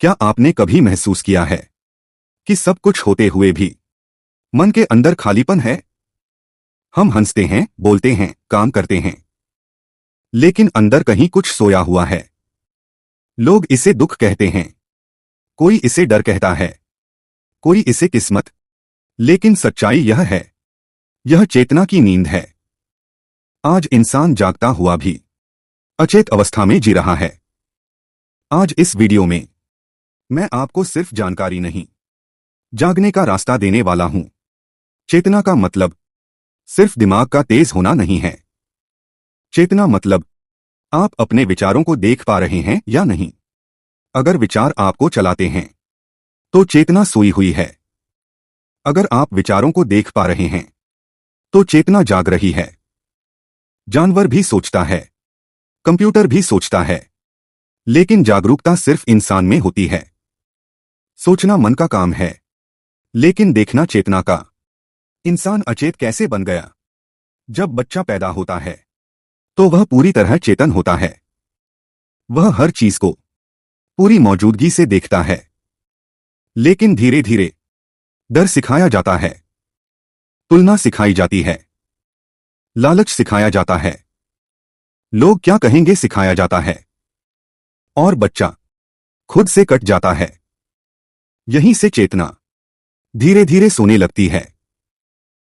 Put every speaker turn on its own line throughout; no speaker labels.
क्या आपने कभी महसूस किया है कि सब कुछ होते हुए भी मन के अंदर खालीपन है? हम हंसते हैं, बोलते हैं, काम करते हैं, लेकिन अंदर कहीं कुछ सोया हुआ है। लोग इसे दुख कहते हैं, कोई इसे डर कहता है, कोई इसे किस्मत। लेकिन सच्चाई यह है, यह चेतना की नींद है। आज इंसान जागता हुआ भी अचेत अवस्था में जी रहा है। आज इस वीडियो में मैं आपको सिर्फ जानकारी नहीं, जागने का रास्ता देने वाला हूं। चेतना का मतलब सिर्फ दिमाग का तेज होना नहीं है। चेतना मतलब आप अपने विचारों को देख पा रहे हैं या नहीं। अगर विचार आपको चलाते हैं तो चेतना सोई हुई है। अगर आप विचारों को देख पा रहे हैं तो चेतना जाग रही है। जानवर भी सोचता है, कंप्यूटर भी सोचता है, लेकिन जागरूकता सिर्फ इंसान में होती है। सोचना मन का काम है, लेकिन देखना चेतना का। इंसान अचेत कैसे बन गया? जब बच्चा पैदा होता है तो वह पूरी तरह चेतन होता है। वह हर चीज को पूरी मौजूदगी से देखता है, लेकिन धीरे धीरे डर सिखाया जाता है, तुलना सिखाई जाती है, लालच सिखाया जाता है, लोग क्या कहेंगे सिखाया जाता है, और बच्चा खुद से कट जाता है। यहीं से चेतना धीरे धीरे सोने लगती है।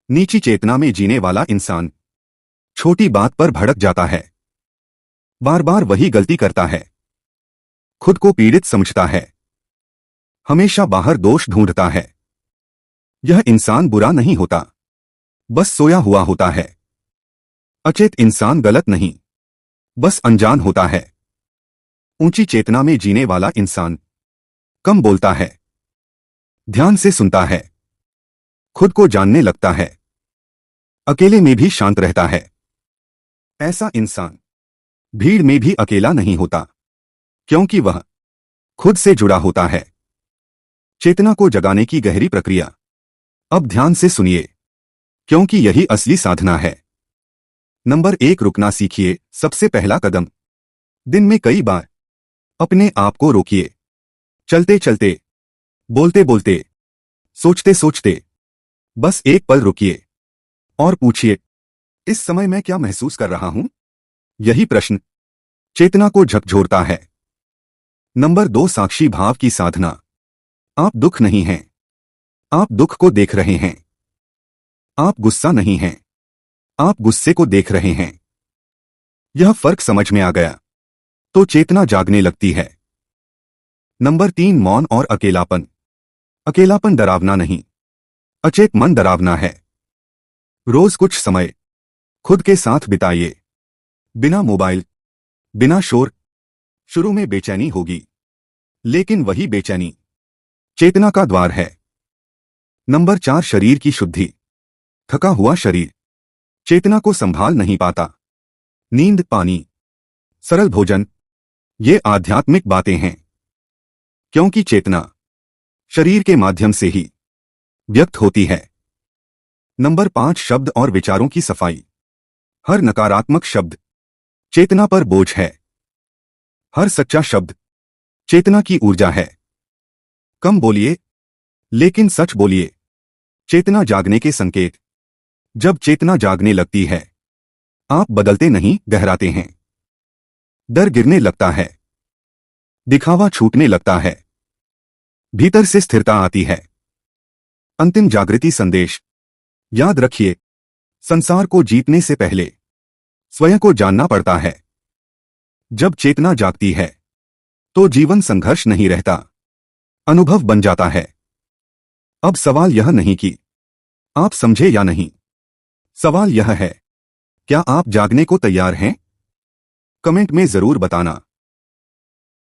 नीची चेतना में जीने वाला इंसान छोटी बात पर भड़क जाता है, बार बार वही गलती करता है, खुद को पीड़ित समझता है, हमेशा बाहर दोष ढूंढता है। यह इंसान बुरा नहीं होता, बस सोया हुआ होता है। अचेत इंसान गलत नहीं, बस अनजान होता है। ऊंची चेतना में जीने वाला इंसान कम बोलता है, ध्यान से सुनता है, खुद को जानने लगता है, अकेले में भी शांत रहता है। ऐसा इंसान भीड़ में भी अकेला नहीं होता, क्योंकि वह खुद से जुड़ा होता है। चेतना को जगाने की गहरी प्रक्रिया। अब ध्यान से सुनिए, क्योंकि यही असली साधना है। नंबर 1, रुकना सीखिए। सबसे पहला कदम, दिन में कई बार अपने आप को रोकिए। चलते चलते, बोलते बोलते, सोचते सोचते, बस एक पल रुकिए और पूछिए, इस समय मैं क्या महसूस कर रहा हूं? यही प्रश्न चेतना को झकझोरता है। नंबर 2, साक्षी भाव की साधना। आप दुख नहीं हैं, आप दुख को देख रहे हैं। आप गुस्सा नहीं हैं, आप गुस्से को देख रहे हैं। यह फर्क समझ में आ गया तो चेतना जागने लगती है। नंबर 3, मौन और अकेलापन। अकेलापन डरावना नहीं, अचेत मन डरावना है। रोज कुछ समय खुद के साथ बिताइए, बिना मोबाइल, बिना शोर। शुरू में बेचैनी होगी, लेकिन वही बेचैनी चेतना का द्वार है। नंबर 4, शरीर की शुद्धि। थका हुआ शरीर चेतना को संभाल नहीं पाता। नींद, पानी, सरल भोजन, ये आध्यात्मिक बातें हैं, क्योंकि चेतना शरीर के माध्यम से ही व्यक्त होती है। नंबर 5, शब्द और विचारों की सफाई। हर नकारात्मक शब्द चेतना पर बोझ है, हर सच्चा शब्द चेतना की ऊर्जा है। कम बोलिए, लेकिन सच बोलिए। चेतना जागने के संकेत। जब चेतना जागने लगती है, आप बदलते नहीं, गहराते हैं। डर गिरने लगता है, दिखावा छूटने लगता है, भीतर से स्थिरता आती है। अंतिम जागृति संदेश। याद रखिए, संसार को जीतने से पहले स्वयं को जानना पड़ता है। जब चेतना जागती है तो जीवन संघर्ष नहीं रहता, अनुभव बन जाता है। अब सवाल यह नहीं कि आप समझे या नहीं, सवाल यह है, क्या आप जागने को तैयार हैं? कमेंट में जरूर बताना।